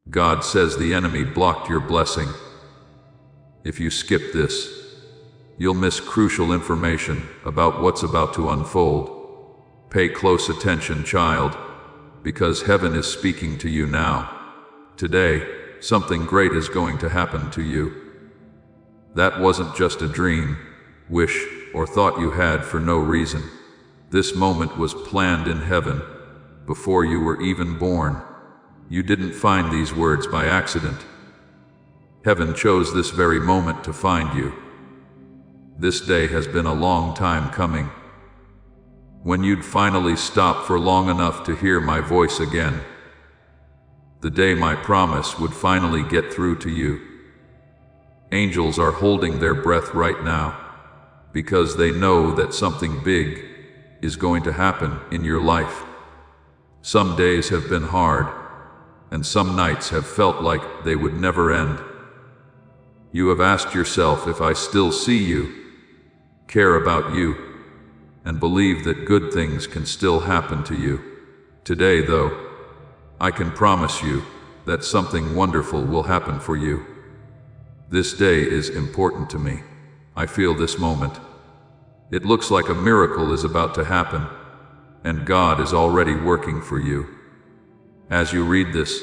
God says the enemy blocked your blessing. If you skip this, you'll miss crucial information about what's about to unfold. Pay close attention, child, because heaven is speaking to you now. Today, something great is going to happen to you. That wasn't just a dream, wish, or thought you had for no reason. This moment was planned in heaven before you were even born. You didn't find these words by accident. Heaven chose this very moment to find you. This day has been a long time coming. When you'd finally stop for long enough to hear my voice again. The day my promise would finally get through to you. Angels are holding their breath right now, because they know that something big is going to happen in your life. Some days have been hard, and some nights have felt like they would never end. You have asked yourself if I still see you, care about you, and believe that good things can still happen to you. Today, though, I can promise you that something wonderful will happen for you. This day is important to me. I feel this moment. It looks like a miracle is about to happen, and God is already working for you. As you read this,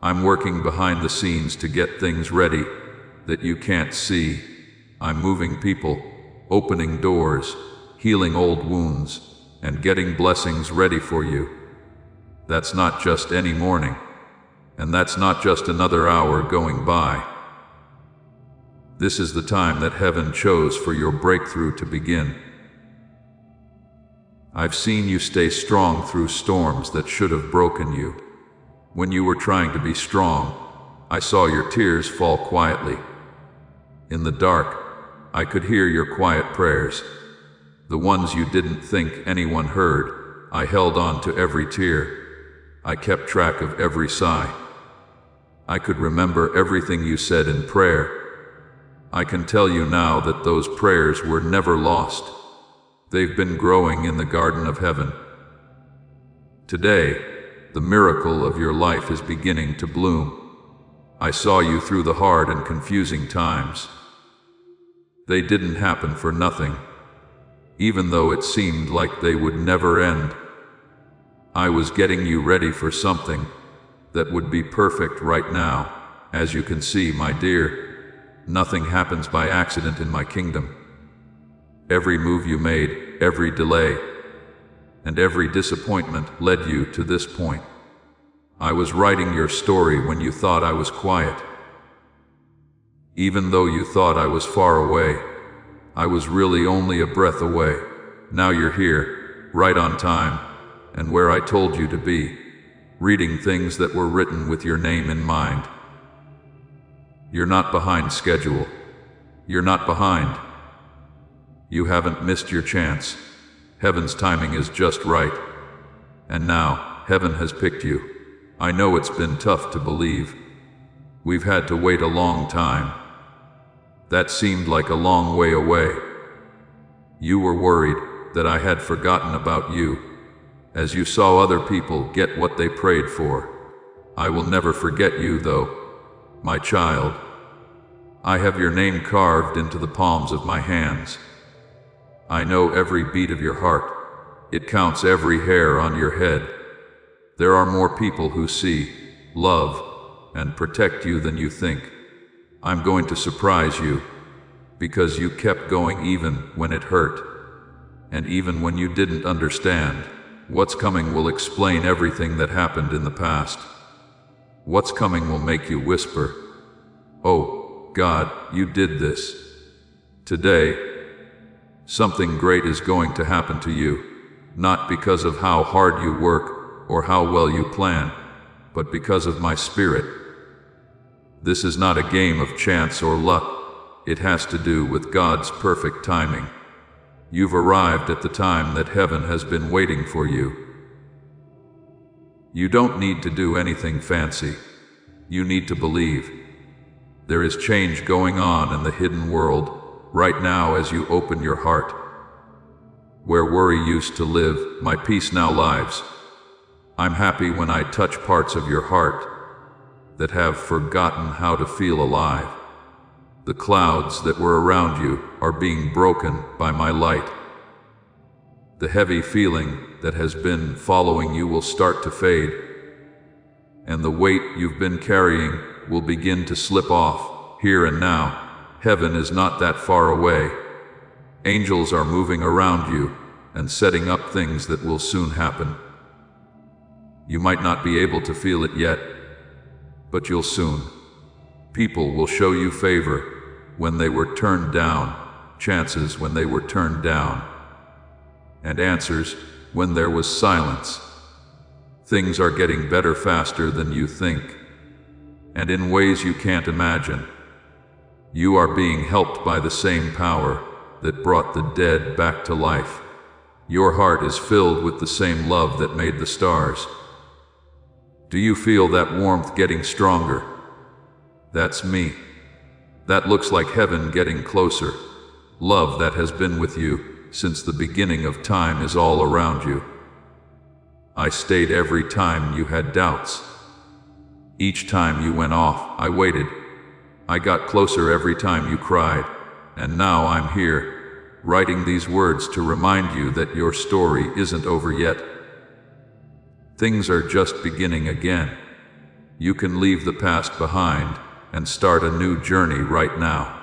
I'm working behind the scenes to get things ready that you can't see. I'm moving people, opening doors, healing old wounds, and getting blessings ready for you. That's not just any morning, and that's not just another hour going by. This is the time that heaven chose for your breakthrough to begin. I've seen you stay strong through storms that should have broken you. When you were trying to be strong, I saw your tears fall quietly. In the dark, I could hear your quiet prayers. The ones you didn't think anyone heard. I held on to every tear. I kept track of every sigh. I could remember everything you said in prayer. I can tell you now that those prayers were never lost. They've been growing in the garden of heaven. Today, the miracle of your life is beginning to bloom. I saw you through the hard and confusing times. They didn't happen for nothing, even though it seemed like they would never end. I was getting you ready for something that would be perfect right now. As you can see, my dear, nothing happens by accident in my kingdom. Every move you made, every delay, and every disappointment led you to this point. I was writing your story when you thought I was quiet. Even though you thought I was far away, I was really only a breath away. Now you're here, right on time, and where I told you to be, reading things that were written with your name in mind. You're not behind schedule. You're not behind. You haven't missed your chance. Heaven's timing is just right. And now, heaven has picked you. I know it's been tough to believe. We've had to wait a long time. That seemed like a long way away. You were worried that I had forgotten about you, as you saw other people get what they prayed for. I will never forget you, though, my child. I have your name carved into the palms of my hands. I know every beat of your heart. It counts every hair on your head. There are more people who see, love, and protect you than you think. I'm going to surprise you, because you kept going even when it hurt, and even when you didn't understand. What's coming will explain everything that happened in the past. What's coming will make you whisper, "Oh, God, you did this." Today, something great is going to happen to you, not because of how hard you work or how well you plan, but because of my Spirit. This is not a game of chance or luck. It has to do with God's perfect timing. You've arrived at the time that heaven has been waiting for you. You don't need to do anything fancy. You need to believe. There is change going on in the hidden world right now as you open your heart. Where worry used to live, my peace now lives. I'm happy when I touch parts of your heart. that have forgotten how to feel alive. The clouds that were around you are being broken by my light. The heavy feeling that has been following you will start to fade, and the weight you've been carrying will begin to slip off here and now. Heaven is not that far away. Angels are moving around you and setting up things that will soon happen. You might not be able to feel it yet, but you'll soon. People will show you favor when they were turned down, chances when they were turned down, and answers when there was silence. Things are getting better faster than you think, and in ways you can't imagine. You are being helped by the same power that brought the dead back to life. Your heart is filled with the same love that made the stars. Do you feel that warmth getting stronger? That's me. That looks like heaven getting closer. Love that has been with you since the beginning of time is all around you. I stayed every time you had doubts. Each time you went off, I waited. I got closer every time you cried. And now I'm here, writing these words to remind you that your story isn't over yet. Things are just beginning again. You can leave the past behind and start a new journey right now.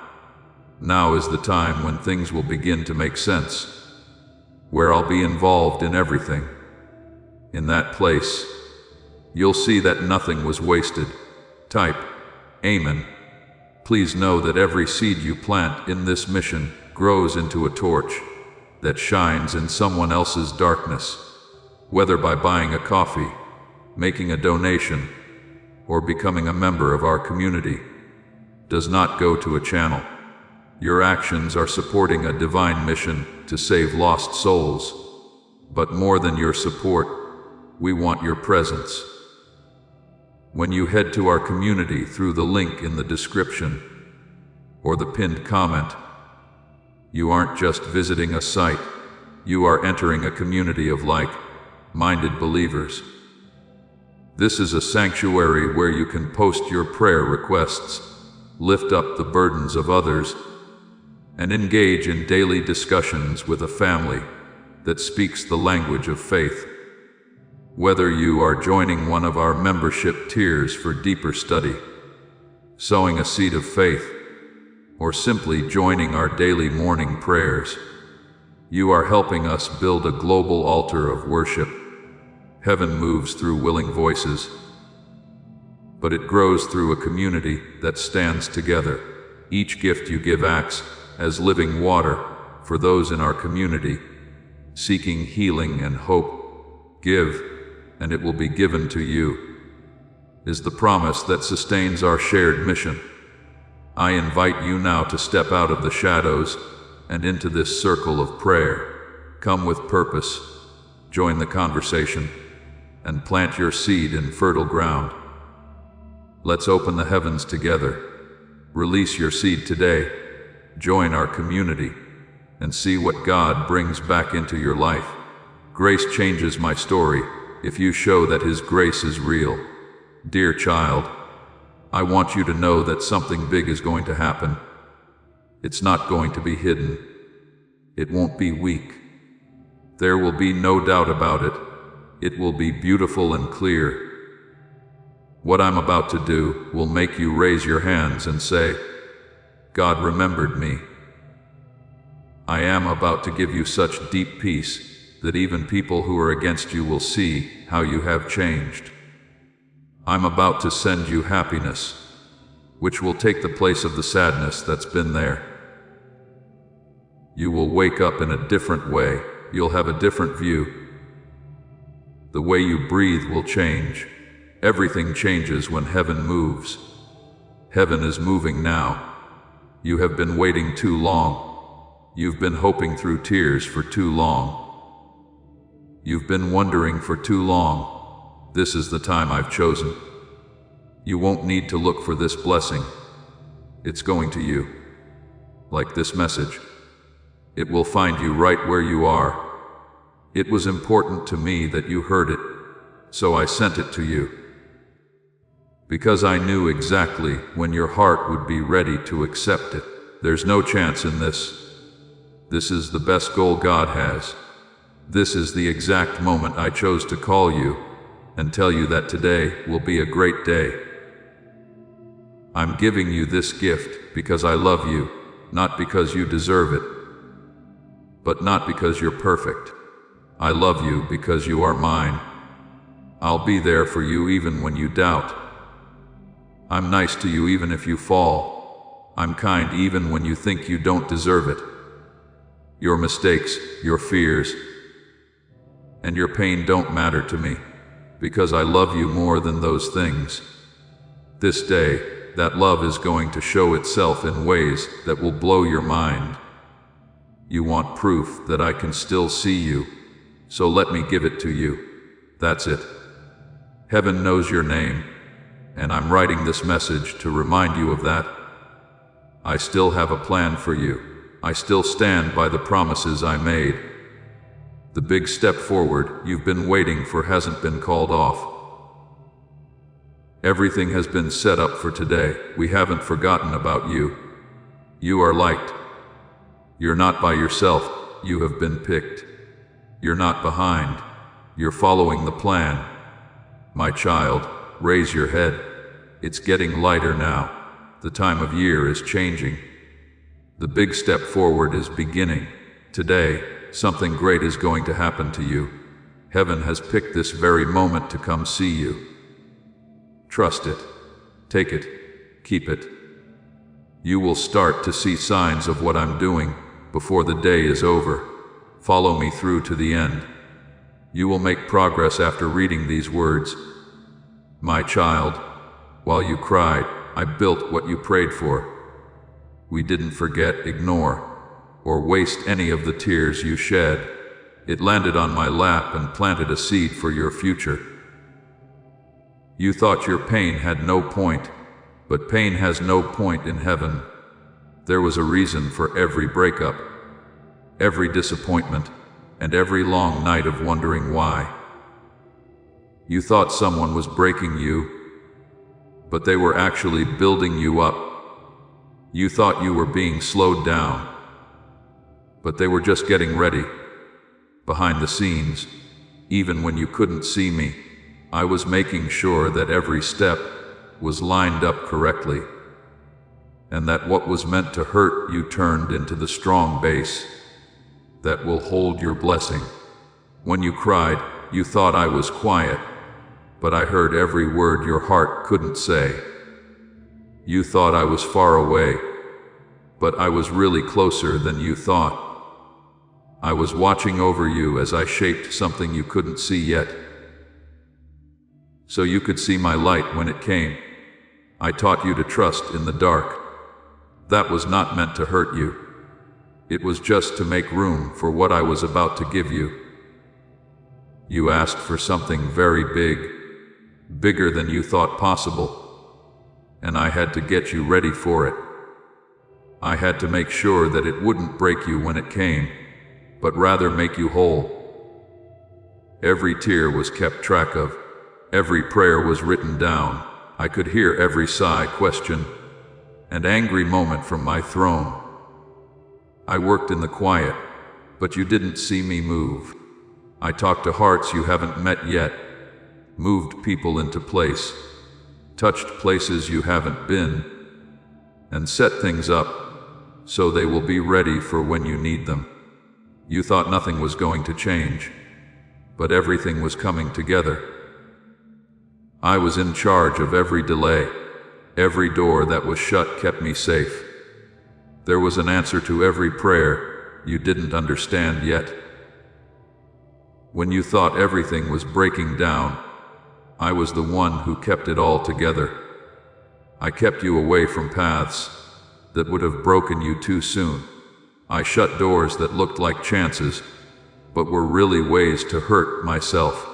Now is the time when things will begin to make sense, where I'll be involved in everything. In that place, you'll see that nothing was wasted. Type, Amen. Please know that every seed you plant in this mission grows into a torch that shines in someone else's darkness, whether by buying a coffee, making a donation, or becoming a member of our community. Does not go to a channel. Your actions are supporting a divine mission to save lost souls. But more than your support, we want your presence. When you head to our community through the link in the description or the pinned comment, you aren't just visiting a site, you are entering a community of like-minded believers. This is a sanctuary where you can post your prayer requests, lift up the burdens of others, and engage in daily discussions with a family that speaks the language of faith. Whether you are joining one of our membership tiers for deeper study, sowing a seed of faith, or simply joining our daily morning prayers, you are helping us build a global altar of worship. Heaven moves through willing voices, but it grows through a community that stands together. Each gift you give acts as living water for those in our community, seeking healing and hope. Give, and it will be given to you, is the promise that sustains our shared mission. I invite you now to step out of the shadows and into this circle of prayer. Come with purpose, join the conversation, and plant your seed in fertile ground. Let's open the heavens together. Release your seed today. Join our community and see what God brings back into your life. Grace changes my story if you show that His grace is real. Dear child, I want you to know that something big is going to happen. It's not going to be hidden. It won't be weak. There will be no doubt about it. It will be beautiful and clear. What I'm about to do will make you raise your hands and say, God remembered me. I am about to give you such deep peace that even people who are against you will see how you have changed. I'm about to send you happiness, which will take the place of the sadness that's been there. You will wake up in a different way. You'll have a different view. The way you breathe will change. Everything changes when heaven moves. Heaven is moving now. You have been waiting too long. You've been hoping through tears for too long. You've been wondering for too long. This is the time I've chosen. You won't need to look for this blessing. It's going to you. Like this message. It will find you right where you are. It was important to me that you heard it, so I sent it to you. because I knew exactly when your heart would be ready to accept it. There's no chance in this. This is the best goal God has. This is the exact moment I chose to call you and tell you that today will be a great day. I'm giving you this gift because I love you, not because you deserve it, but not because you're perfect. I love you because you are mine. I'll be there for you even when you doubt. I'm nice to you even if you fall. I'm kind even when you think you don't deserve it. Your mistakes, your fears, and your pain don't matter to me, because I love you more than those things. This day, that love is going to show itself in ways that will blow your mind. You want proof that I can still see you, so let me give it to you. That's it. Heaven knows your name, and I'm writing this message to remind you of that. I still have a plan for you. I still stand by the promises I made. The big step forward you've been waiting for hasn't been called off. Everything has been set up for today. We haven't forgotten about you. You are liked. You're not by yourself. You have been picked. You're not behind. You're following the plan. My child, raise your head. It's getting lighter now. The time of year is changing. The big step forward is beginning. Today, something great is going to happen to you. Heaven has picked this very moment to come see you. Trust it. Take it. Keep it. You will start to see signs of what I'm doing before the day is over. Follow me through to the end. You will make progress after reading these words. My child, while you cried, I built what you prayed for. We didn't forget, ignore, or waste any of the tears you shed. It landed on my lap and planted a seed for your future. You thought your pain had no point, but pain has no point in heaven. There was a reason for every breakup, every disappointment, and every long night of wondering why. You thought someone was breaking you, but they were actually building you up. You thought you were being slowed down, but they were just getting ready. Behind the scenes, even when you couldn't see me, I was making sure that every step was lined up correctly, and that what was meant to hurt you turned into the strong base that will hold your blessing. When you cried, you thought I was quiet, but I heard every word your heart couldn't say. You thought I was far away, but I was really closer than you thought. I was watching over you as I shaped something you couldn't see yet, so you could see my light when it came. I taught you to trust in the dark. That was not meant to hurt you. It was just to make room for what I was about to give you. You asked for something very big, bigger than you thought possible, and I had to get you ready for it. I had to make sure that it wouldn't break you when it came, but rather make you whole. Every tear was kept track of. Every prayer was written down. I could hear every sigh, question, and angry moment from my throne. I worked in the quiet, but you didn't see me move. I talked to hearts you haven't met yet, moved people into place, touched places you haven't been, and set things up so they will be ready for when you need them. You thought nothing was going to change, but everything was coming together. I was in charge of every delay. Every door that was shut kept me safe. There was an answer to every prayer you didn't understand yet. When you thought everything was breaking down, I was the one who kept it all together. I kept you away from paths that would have broken you too soon. I shut doors that looked like chances, but were really ways to hurt myself.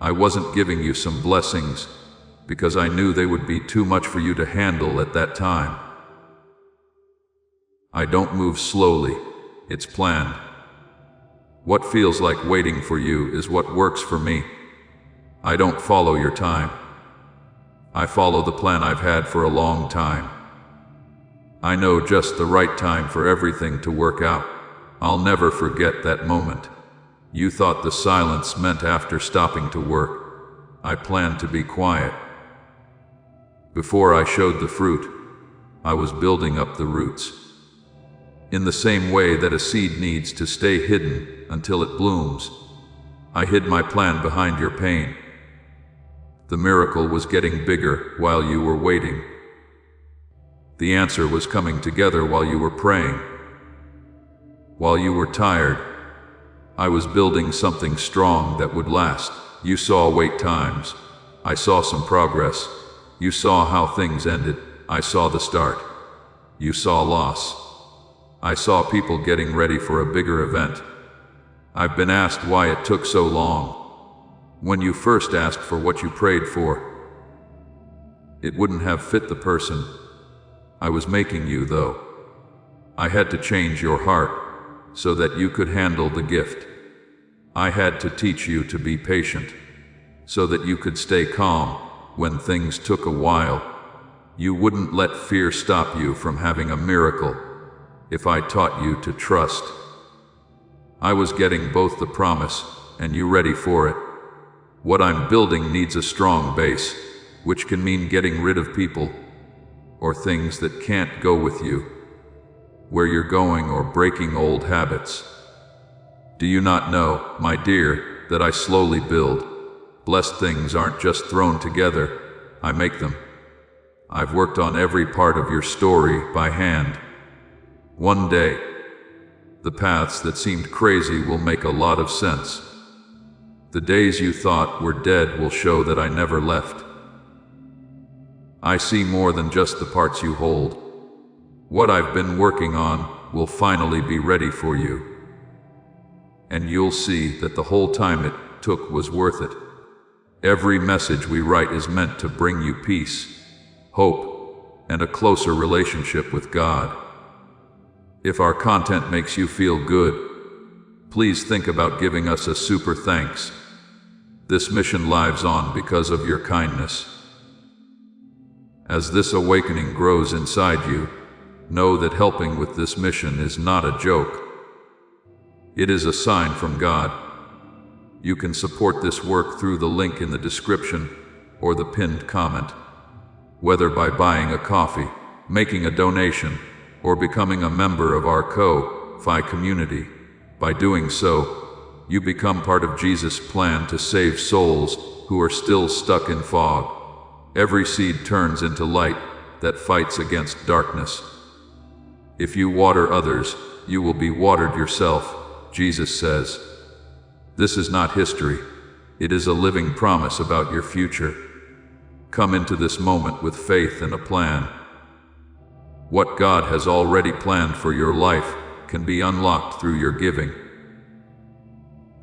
I wasn't giving you some blessings because I knew they would be too much for you to handle at that time. I don't move slowly, it's planned. What feels like waiting for you is what works for me. I don't follow your time. I follow the plan I've had for a long time. I know just the right time for everything to work out. I'll never forget that moment. You thought the silence meant after stopping to work, I planned to be quiet. Before I showed the fruit, I was building up the roots. In the same way that a seed needs to stay hidden until it blooms, I hid my plan behind your pain. The miracle was getting bigger while you were waiting. The answer was coming together while you were praying. While you were tired, I was building something strong that would last. You saw wait times. I saw some progress. You saw how things ended. I saw the start. You saw loss. I saw people getting ready for a bigger event. I've been asked why it took so long. When you first asked for what you prayed for, it wouldn't have fit the person I was making you, though. I had to change your heart so that you could handle the gift. I had to teach you to be patient so that you could stay calm when things took a while. You wouldn't let fear stop you from having a miracle if I taught you to trust. I was getting both the promise and you ready for it. What I'm building needs a strong base, which can mean getting rid of people or things that can't go with you, where you're going, or breaking old habits. Do you not know, my dear, that I slowly build? Blessed things aren't just thrown together, I make them. I've worked on every part of your story by hand. One day, the paths that seemed crazy will make a lot of sense. The days you thought were dead will show that I never left. I see more than just the parts you hold. What I've been working on will finally be ready for you. And you'll see that the whole time it took was worth it. Every message we write is meant to bring you peace, hope, and a closer relationship with God. If our content makes you feel good, please think about giving us a super thanks. This mission lives on because of your kindness. As this awakening grows inside you, know that helping with this mission is not a joke. It is a sign from God. You can support this work through the link in the description or the pinned comment, whether by buying a coffee, making a donation, or becoming a member of our Ko-Fi community. By doing so, you become part of Jesus' plan to save souls who are still stuck in fog. Every seed turns into light that fights against darkness. If you water others, you will be watered yourself, Jesus says. This is not history. It is a living promise about your future. Come into this moment with faith and a plan. What God has already planned for your life can be unlocked through your giving.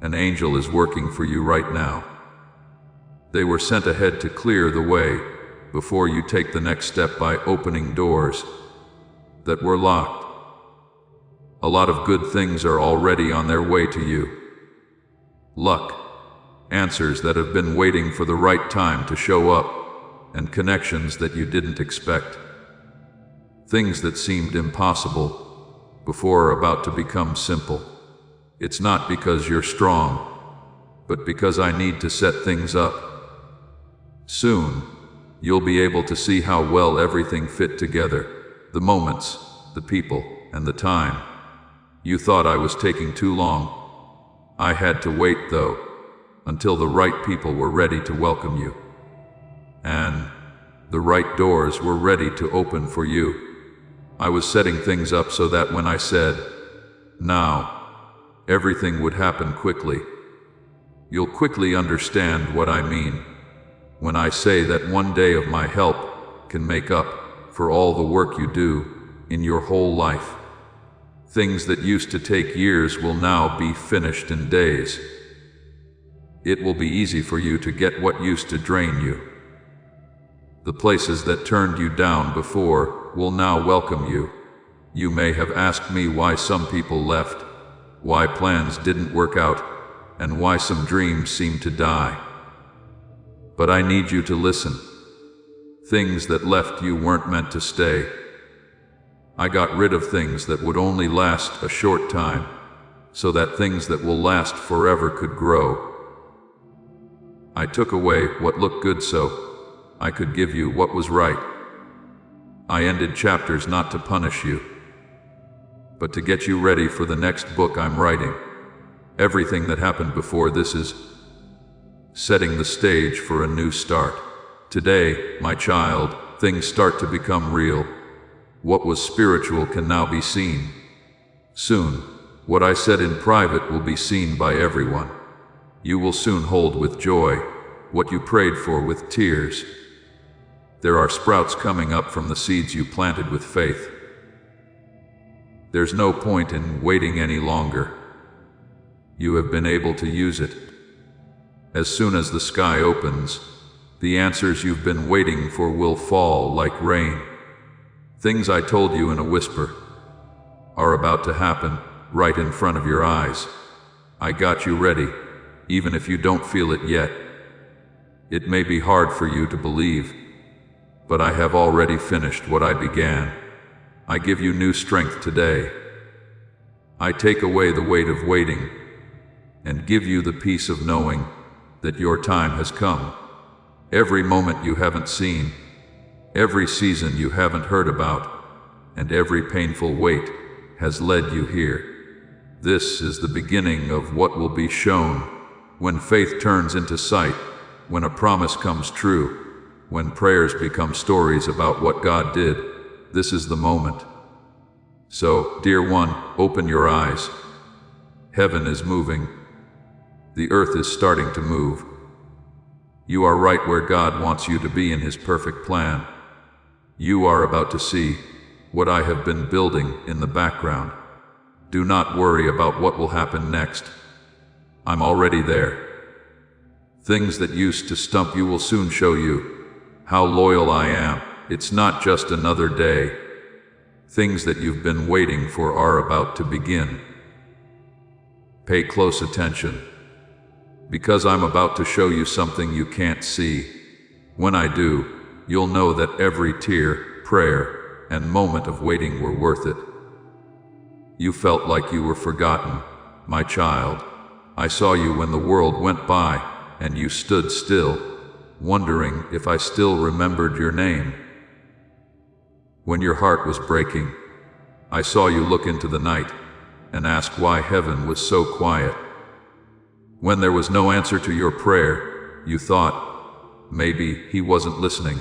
An angel is working for you right now. They were sent ahead to clear the way before you take the next step by opening doors that were locked. A lot of good things are already on their way to you. Luck, answers that have been waiting for the right time to show up, and connections that you didn't expect. Things that seemed impossible before are about to become simple. It's not because you're strong, but because I need to set things up. Soon, you'll be able to see how well everything fit together. The moments, the people, and the time. You thought I was taking too long. I had to wait, though, until the right people were ready to welcome you. And the right doors were ready to open for you. I was setting things up so that when I said, now, everything would happen quickly. You'll quickly understand what I mean when I say that one day of my help can make up for all the work you do in your whole life. Things that used to take years will now be finished in days. It will be easy for you to get what used to drain you. The places that turned you down before will now welcome you. You may have asked me why some people left, why plans didn't work out, and why some dreams seemed to die. But I need you to listen. Things that left you weren't meant to stay. I got rid of things that would only last a short time, so that things that will last forever could grow. I took away what looked good so I could give you what was right. I ended chapters not to punish you, but to get you ready for the next book I'm writing. Everything that happened before this is setting the stage for a new start. Today, my child, things start to become real. What was spiritual can now be seen. Soon, what I said in private will be seen by everyone. You will soon hold with joy what you prayed for with tears. There are sprouts coming up from the seeds you planted with faith. There's no point in waiting any longer. You have been able to use it. As soon as the sky opens, the answers you've been waiting for will fall like rain. Things I told you in a whisper are about to happen right in front of your eyes. I got you ready, even if you don't feel it yet. It may be hard for you to believe, but I have already finished what I began. I give you new strength today. I take away the weight of waiting and give you the peace of knowing that your time has come. Every moment you haven't seen, every season you haven't heard about, and every painful wait has led you here. This is the beginning of what will be shown when faith turns into sight, when a promise comes true, when prayers become stories about what God did. This is the moment. So, dear one, open your eyes. Heaven is moving. The earth is starting to move. You are right where God wants you to be in His perfect plan. You are about to see what I have been building in the background. Do not worry about what will happen next. I'm already there. Things that used to stump you will soon show you how loyal I am. It's not just another day. Things that you've been waiting for are about to begin. Pay close attention, because I'm about to show you something you can't see. When I do, you'll know that every tear, prayer, and moment of waiting were worth it. You felt like you were forgotten, my child. I saw you when the world went by, and you stood still, wondering if I still remembered your name. When your heart was breaking, I saw you look into the night and ask why heaven was so quiet. When there was no answer to your prayer, you thought maybe He wasn't listening.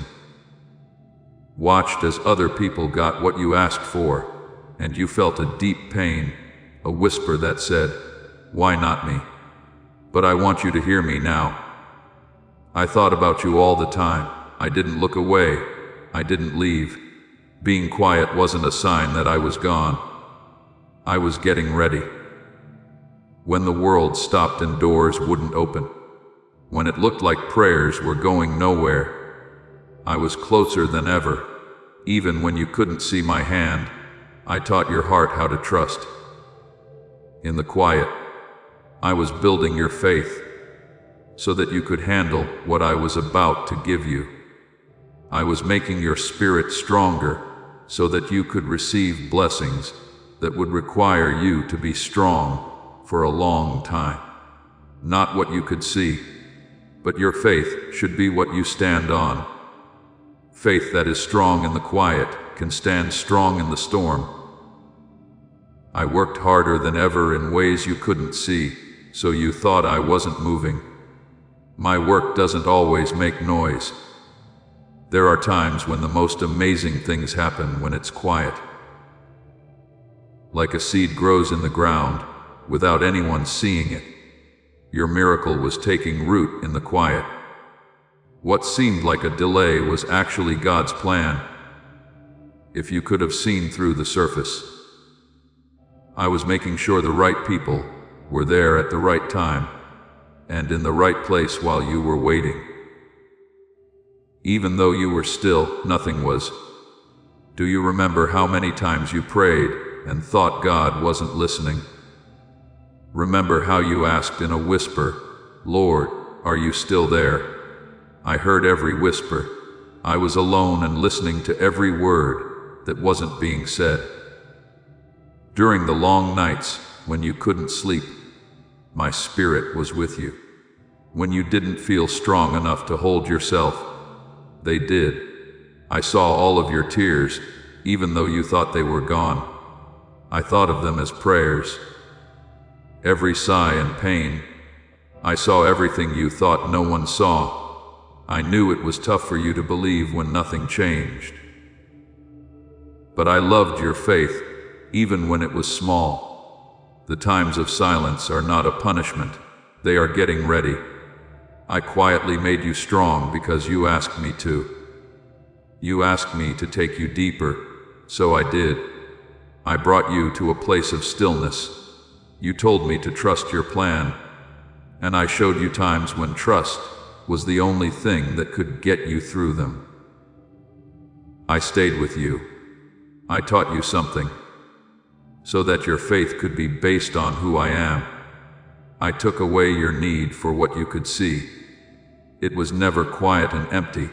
Watched as other people got what you asked for, and you felt a deep pain, a whisper that said, "Why not me?" But I want you to hear me now. I thought about you all the time. I didn't look away. I didn't leave. Being quiet wasn't a sign that I was gone. I was getting ready. When the world stopped and doors wouldn't open, when it looked like prayers were going nowhere, I was closer than ever. Even when you couldn't see my hand, I taught your heart how to trust. In the quiet, I was building your faith so that you could handle what I was about to give you. I was making your spirit stronger so that you could receive blessings that would require you to be strong for a long time. Not what you could see, but your faith should be what you stand on. Faith that is strong in the quiet can stand strong in the storm. I worked harder than ever in ways you couldn't see, so you thought I wasn't moving. My work doesn't always make noise. There are times when the most amazing things happen when it's quiet. Like a seed grows in the ground without anyone seeing it, your miracle was taking root in the quiet. What seemed like a delay was actually God's plan, if you could have seen through the surface. I was making sure the right people were there at the right time and in the right place while you were waiting. Even though you were still, nothing was. Do you remember how many times you prayed and thought God wasn't listening? Remember how you asked in a whisper, "Lord, are you still there?" I heard every whisper. I was alone and listening to every word that wasn't being said. During the long nights when you couldn't sleep, my spirit was with you. When you didn't feel strong enough to hold yourself, they did. I saw all of your tears, even though you thought they were gone. I thought of them as prayers. Every sigh and pain. I saw everything you thought no one saw. I knew it was tough for you to believe when nothing changed. But I loved your faith, even when it was small. The times of silence are not a punishment. They are getting ready. I quietly made you strong because you asked me to. You asked me to take you deeper, so I did. I brought you to a place of stillness. You told me to trust your plan, and I showed you times when trust was the only thing that could get you through them. I stayed with you. I taught you something, so that your faith could be based on who I am. I took away your need for what you could see. It was never quiet and empty.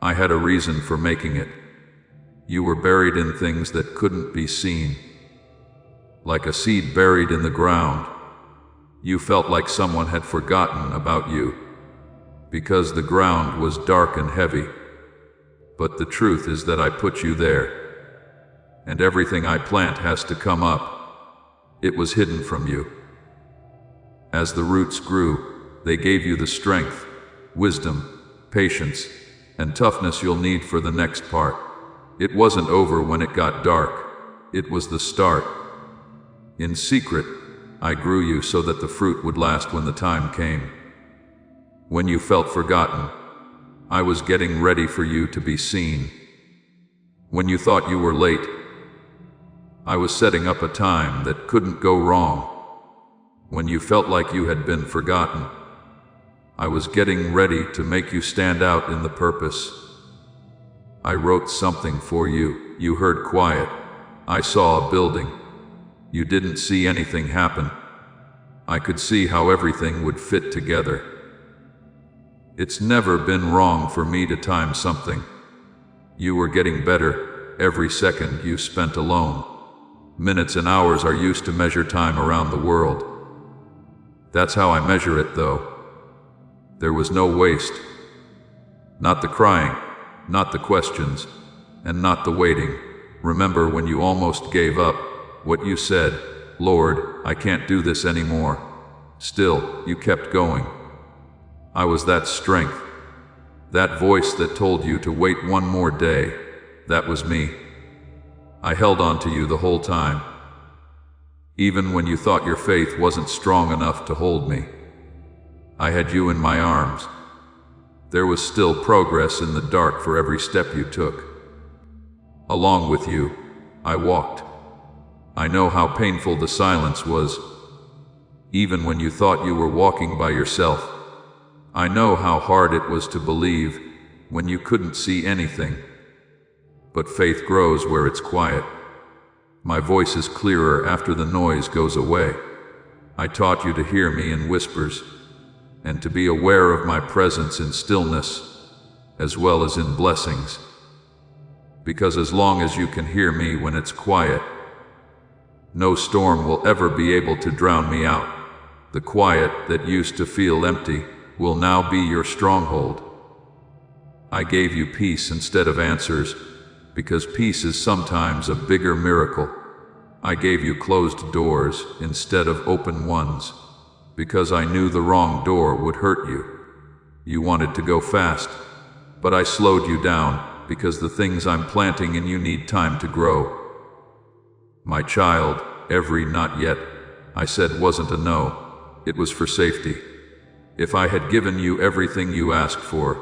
I had a reason for making it. You were buried in things that couldn't be seen. Like a seed buried in the ground. You felt like someone had forgotten about you, because the ground was dark and heavy. But the truth is that I put you there, and everything I plant has to come up. It was hidden from you. As the roots grew, they gave you the strength, wisdom, patience, and toughness you'll need for the next part. It wasn't over when it got dark. It was the start. In secret, I grew you so that the fruit would last when the time came. When you felt forgotten, I was getting ready for you to be seen. When you thought you were late, I was setting up a time that couldn't go wrong. When you felt like you had been forgotten, I was getting ready to make you stand out in the purpose. I wrote something for you. You heard quiet. I saw a building. You didn't see anything happen. I could see how everything would fit together. It's never been wrong for me to time something. You were getting better every second you spent alone. Minutes and hours are used to measure time around the world. That's how I measure it, though. There was no waste. Not the crying, not the questions, and not the waiting. Remember when you almost gave up, what you said, "Lord, I can't do this anymore." Still, you kept going. I was that strength. That voice that told you to wait one more day. That was me. I held on to you the whole time. Even when you thought your faith wasn't strong enough to hold me. I had you in my arms. There was still progress in the dark for every step you took. Along with you, I walked. I know how painful the silence was, even when you thought you were walking by yourself. I know how hard it was to believe when you couldn't see anything. But faith grows where it's quiet. My voice is clearer after the noise goes away. I taught you to hear me in whispers, and to be aware of my presence in stillness, as well as in blessings. Because as long as you can hear me when it's quiet, no storm will ever be able to drown me out. The quiet that used to feel empty will now be your stronghold. I gave you peace instead of answers, because peace is sometimes a bigger miracle. I gave you closed doors instead of open ones, because I knew the wrong door would hurt you. You wanted to go fast, but I slowed you down because the things I'm planting in you need time to grow. My child, every "not yet" I said wasn't a no. It was for safety. If I had given you everything you asked for,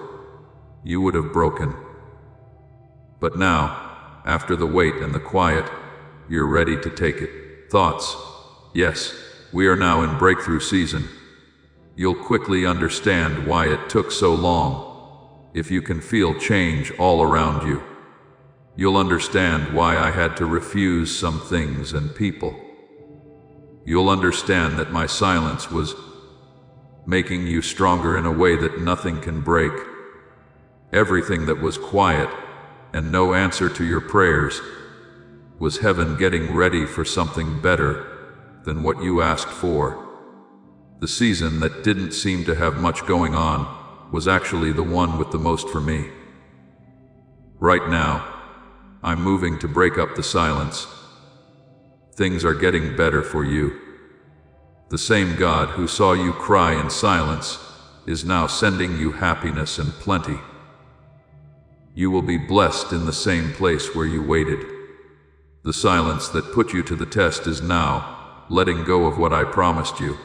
you would have broken. But now, after the wait and the quiet, you're ready to take it. Thoughts. Yes, we are now in breakthrough season. You'll quickly understand why it took so long. If you can feel change all around you, you'll understand why I had to refuse some things and people. You'll understand that my silence was making you stronger in a way that nothing can break. Everything that was quiet and no answer to your prayers was heaven getting ready for something better than what you asked for. The season that didn't seem to have much going on was actually the one with the most for me. Right now, I'm moving to break up the silence. Things are getting better for you. The same God who saw you cry in silence is now sending you happiness and plenty. You will be blessed in the same place where you waited. The silence that put you to the test is now letting go of what I promised you.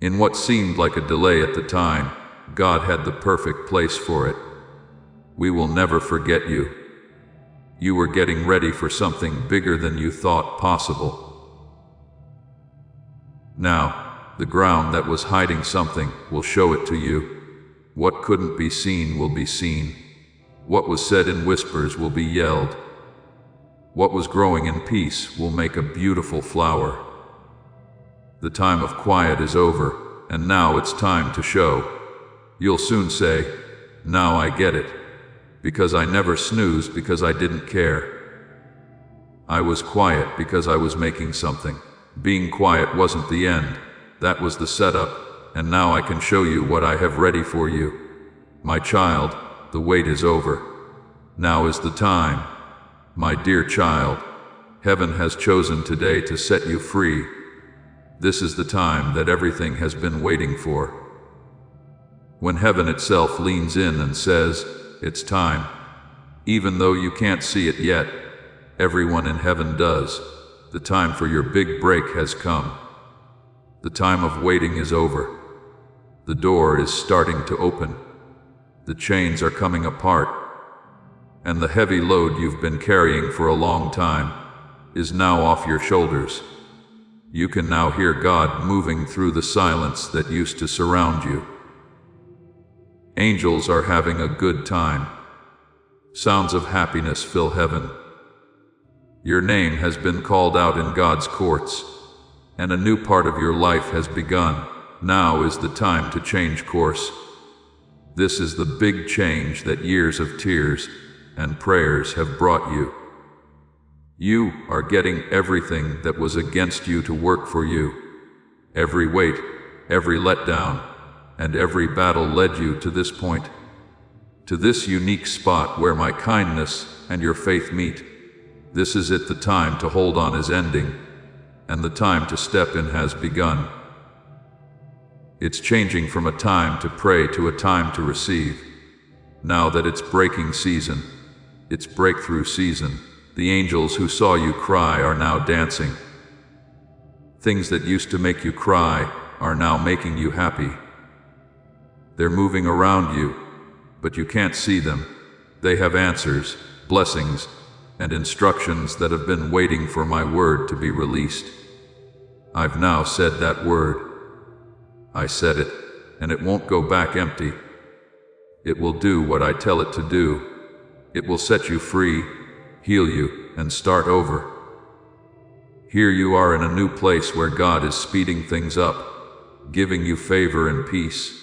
In what seemed like a delay at the time, God had the perfect place for it. We will never forget you. You were getting ready for something bigger than you thought possible. Now, the ground that was hiding something will show it to you. What couldn't be seen will be seen. What was said in whispers will be yelled. What was growing in peace will make a beautiful flower. The time of quiet is over, and now it's time to show. You'll soon say, "Now I get it, because I never snoozed because I didn't care. I was quiet because I was making something. Being quiet wasn't the end, that was the setup, and now I can show you what I have ready for you. My child, the wait is over. Now is the time. My dear child, heaven has chosen today to set you free. This is the time that everything has been waiting for. When heaven itself leans in and says, 'It's time,' even though you can't see it yet, everyone in heaven does. The time for your big break has come. The time of waiting is over. The door is starting to open. The chains are coming apart, and the heavy load you've been carrying for a long time is now off your shoulders. You can now hear God moving through the silence that used to surround you. Angels are having a good time. Sounds of happiness fill heaven. Your name has been called out in God's courts, and a new part of your life has begun. Now is the time to change course. This is the big change that years of tears and prayers have brought you. You are getting everything that was against you to work for you. Every weight, every letdown, and every battle led you to this point, to this unique spot where my kindness and your faith meet. This is it. The time to hold on is ending, and the time to step in has begun. It's changing from a time to pray to a time to receive. Now that it's breaking season, it's breakthrough season. The angels who saw you cry are now dancing. Things that used to make you cry are now making you happy. They're moving around you, but you can't see them. They have answers, blessings, and instructions that have been waiting for my word to be released. I've now said that word. I said it, and it won't go back empty. It will do what I tell it to do. It will set you free, heal you, and start over. Here you are in a new place where God is speeding things up, giving you favor and peace.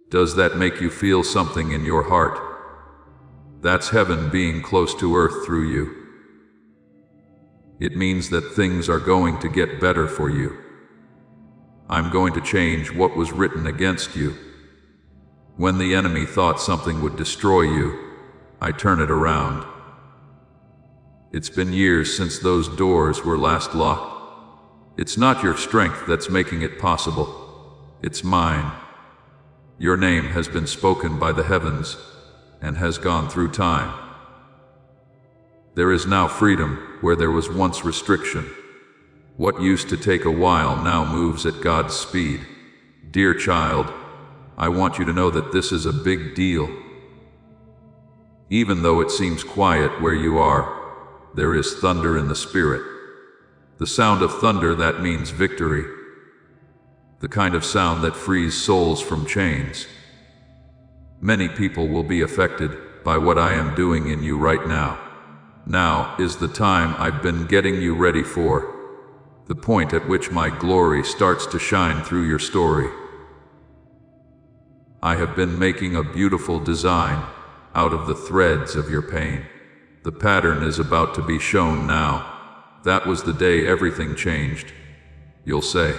Does that make you feel something in your heart? That's heaven being close to earth through you. It means that things are going to get better for you. I'm going to change what was written against you. When the enemy thought something would destroy you, I turn it around. It's been years since those doors were last locked. It's not your strength that's making it possible. It's mine. Your name has been spoken by the heavens and has gone through time. There is now freedom where there was once restriction. What used to take a while now moves at God's speed. Dear child, I want you to know that this is a big deal. Even though it seems quiet where you are, there is thunder in the spirit. The sound of thunder, that means victory. The kind of sound that frees souls from chains. Many people will be affected by what I am doing in you right now. Now is the time I've been getting you ready for. The point at which my glory starts to shine through your story. I have been making a beautiful design out of the threads of your pain. The pattern is about to be shown now. That was the day everything changed, you'll say.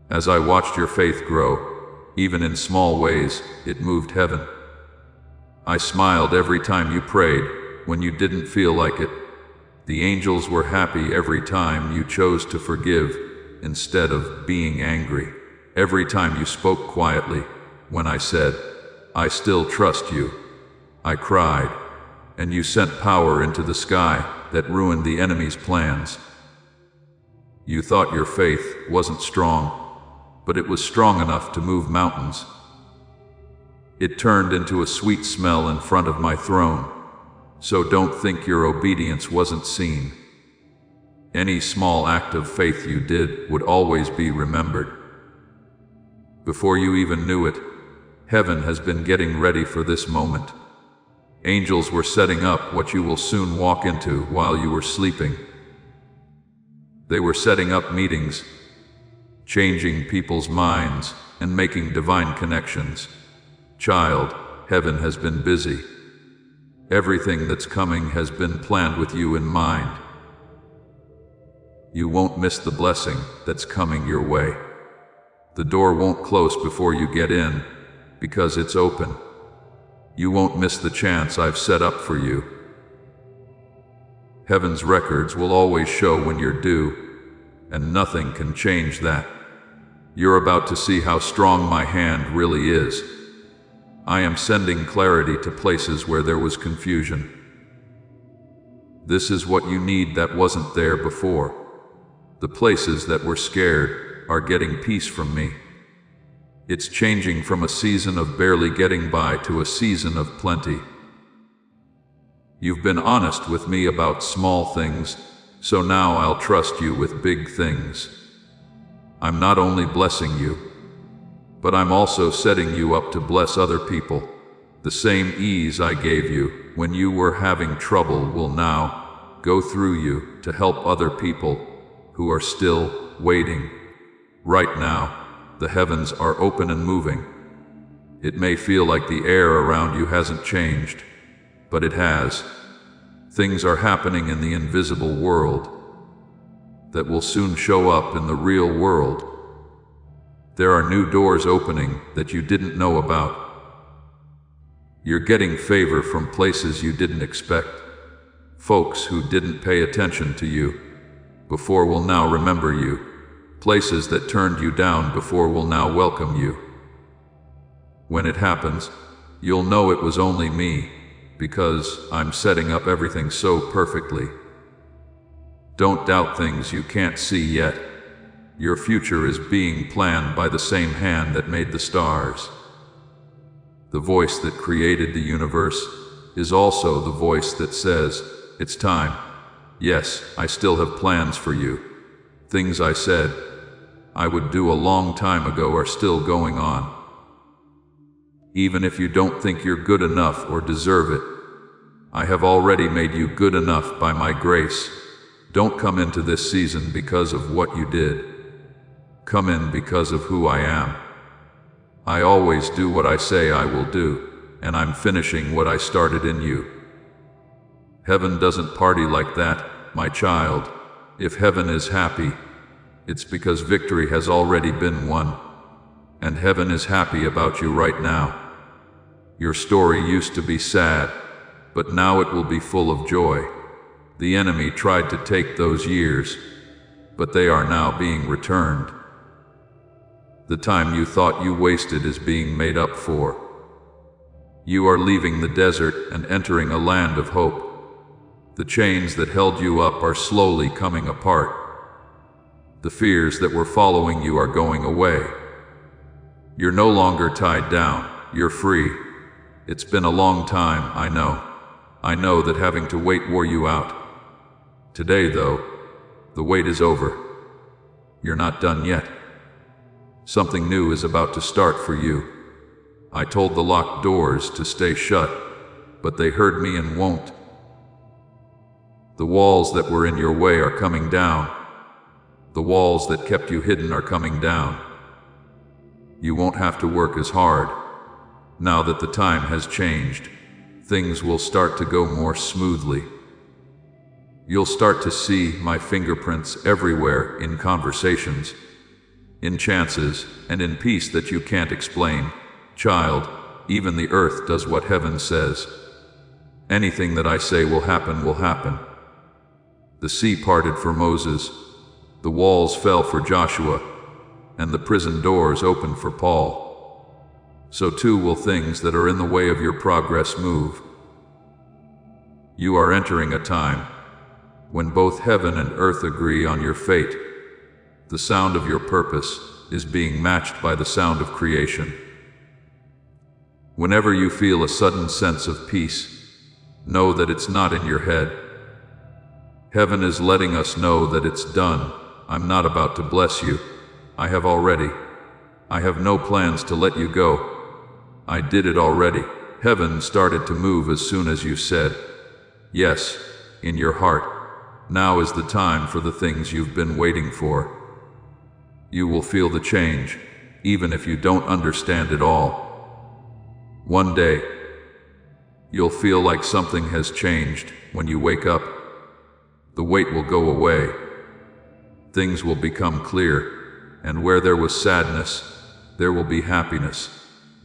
As I watched your faith grow, even in small ways, it moved heaven. I smiled every time you prayed when you didn't feel like it. The angels were happy every time you chose to forgive instead of being angry. Every time you spoke quietly when I said, "I still trust you," I cried, and you sent power into the sky that ruined the enemy's plans. You thought your faith wasn't strong, but it was strong enough to move mountains. It turned into a sweet smell in front of my throne, so don't think your obedience wasn't seen. Any small act of faith you did would always be remembered. Before you even knew it, heaven has been getting ready for this moment. Angels were setting up what you will soon walk into while you were sleeping. They were setting up meetings, changing people's minds, and making divine connections. Child, heaven has been busy. Everything that's coming has been planned with you in mind. You won't miss the blessing that's coming your way. The door won't close before you get in, because it's open. You won't miss the chance I've set up for you. Heaven's records will always show when you're due, and nothing can change that. You're about to see how strong my hand really is. I am sending clarity to places where there was confusion. This is what you need that wasn't there before. The places that were scared are getting peace from me. It's changing from a season of barely getting by to a season of plenty. You've been honest with me about small things, so now I'll trust you with big things. I'm not only blessing you, but I'm also setting you up to bless other people. The same ease I gave you when you were having trouble will now go through you to help other people who are still waiting. Right now, the heavens are open and moving. It may feel like the air around you hasn't changed, but it has. Things are happening in the invisible world that will soon show up in the real world. There are new doors opening that you didn't know about. You're getting favor from places you didn't expect. Folks who didn't pay attention to you before will now remember you. Places that turned you down before will now welcome you. When it happens, you'll know it was only me, because I'm setting up everything so perfectly. Don't doubt things you can't see yet. Your future is being planned by the same hand that made the stars. The voice that created the universe is also the voice that says, "It's time." Yes, I still have plans for you. Things I said I would do a long time ago are still going on. Even if you don't think you're good enough or deserve it, I have already made you good enough by my grace. Don't come into this season because of what you did. Come in because of who I am. I always do what I say I will do, and I'm finishing what I started in you. Heaven doesn't party like that, my child. If heaven is happy, it's because victory has already been won, and heaven is happy about you right now. Your story used to be sad, but now it will be full of joy. The enemy tried to take those years, but they are now being returned. The time you thought you wasted is being made up for. You are leaving the desert and entering a land of hope. The chains that held you up are slowly coming apart. The fears that were following you are going away. You're no longer tied down, you're free. It's been a long time, I know. I know that having to wait wore you out. Today, though, the wait is over. You're not done yet. Something new is about to start for you. I told the locked doors to stay shut, but they heard me and won't. The walls that were in your way are coming down. The walls that kept you hidden are coming down. You won't have to work as hard. Now that the time has changed, things will start to go more smoothly. You'll start to see my fingerprints everywhere, in conversations, in chances, and in peace that you can't explain. Child, even the earth does what heaven says. Anything that I say will happen will happen. The sea parted for Moses, the walls fell for Joshua, and the prison doors opened for Paul. So too will things that are in the way of your progress move. You are entering a time when both heaven and earth agree on your fate. The sound of your purpose is being matched by the sound of creation. Whenever you feel a sudden sense of peace, know that it's not in your head. Heaven is letting us know that it's done. I'm not about to bless you. I have already. I have no plans to let you go. I did it already. Heaven started to move as soon as you said, yes, in your heart. Now is the time for the things you've been waiting for. You will feel the change, even if you don't understand it all. One day, you'll feel like something has changed when you wake up. The weight will go away. Things will become clear, and where there was sadness, there will be happiness.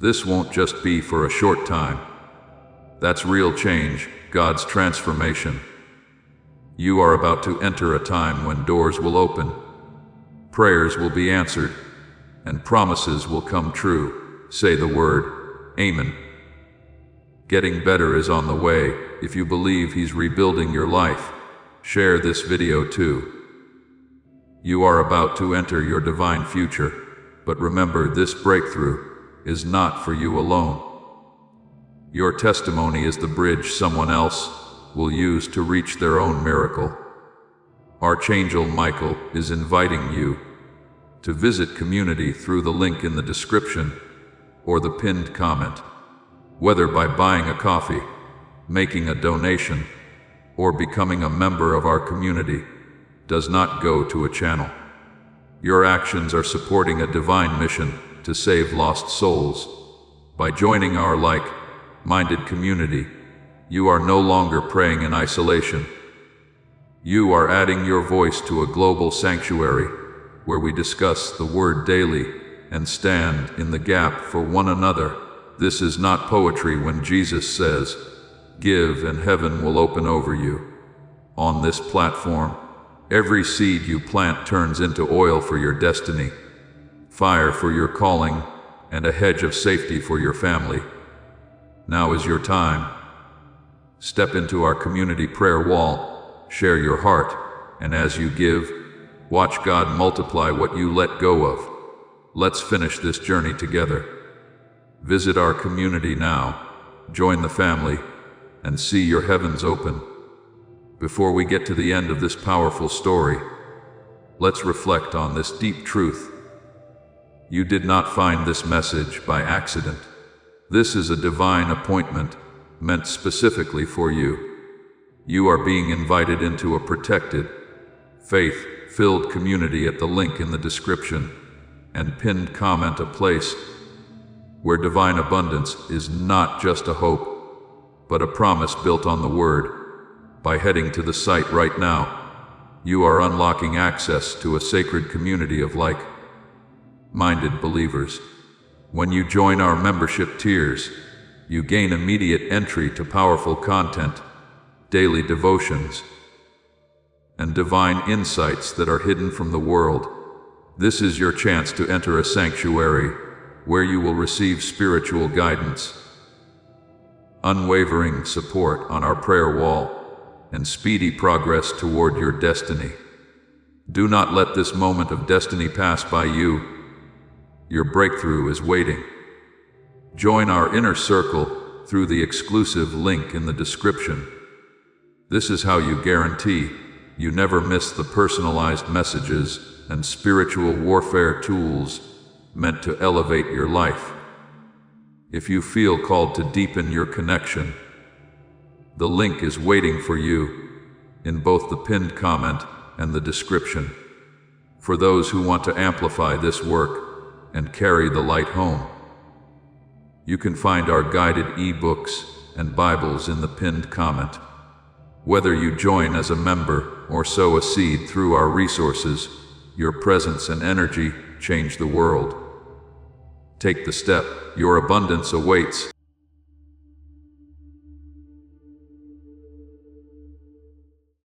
This won't just be for a short time. That's real change, God's transformation. You are about to enter a time when doors will open, prayers will be answered, and promises will come true. Say the word, Amen. Getting better is on the way. If you believe He's rebuilding your life, share this video too. You are about to enter your divine future, but remember, this breakthrough is not for you alone. Your testimony is the bridge someone else will use to reach their own miracle. Archangel Michael is inviting you to visit community through the link in the description or the pinned comment. Whether by buying a coffee, making a donation, or becoming a member of our community, does not go to a channel. Your actions are supporting a divine mission to save lost souls. By joining our like-minded community, you are no longer praying in isolation. You are adding your voice to a global sanctuary where we discuss the Word daily and stand in the gap for one another. This is not poetry when Jesus says, "Give and heaven will open over you." On this platform, every seed you plant turns into oil for your destiny, fire for your calling, and a hedge of safety for your family. Now is your time. Step into our community prayer wall, share your heart, and as you give, watch God multiply what you let go of. Let's finish this journey together. Visit our community now, join the family, and see your heavens open. Before we get to the end of this powerful story, let's reflect on this deep truth. You did not find this message by accident. This is a divine appointment meant specifically for you. You are being invited into a protected, faith-filled community at the link in the description and pinned comment, a place where divine abundance is not just a hope, but a promise built on the Word. By heading to the site right now, you are unlocking access to a sacred community of like-minded believers. When you join our membership tiers, you gain immediate entry to powerful content, daily devotions, and divine insights that are hidden from the world. This is your chance to enter a sanctuary where you will receive spiritual guidance, unwavering support on our prayer wall, and speedy progress toward your destiny. Do not let this moment of destiny pass by you. Your breakthrough is waiting. Join our inner circle through the exclusive link in the description. This is how you guarantee you never miss the personalized messages and spiritual warfare tools meant to elevate your life. If you feel called to deepen your connection, the link is waiting for you in both the pinned comment and the description. For those who want to amplify this work, and carry the light home. You can find our guided e-books and Bibles in the pinned comment. Whether you join as a member or sow a seed through our resources, your presence and energy change the world. Take the step, your abundance awaits.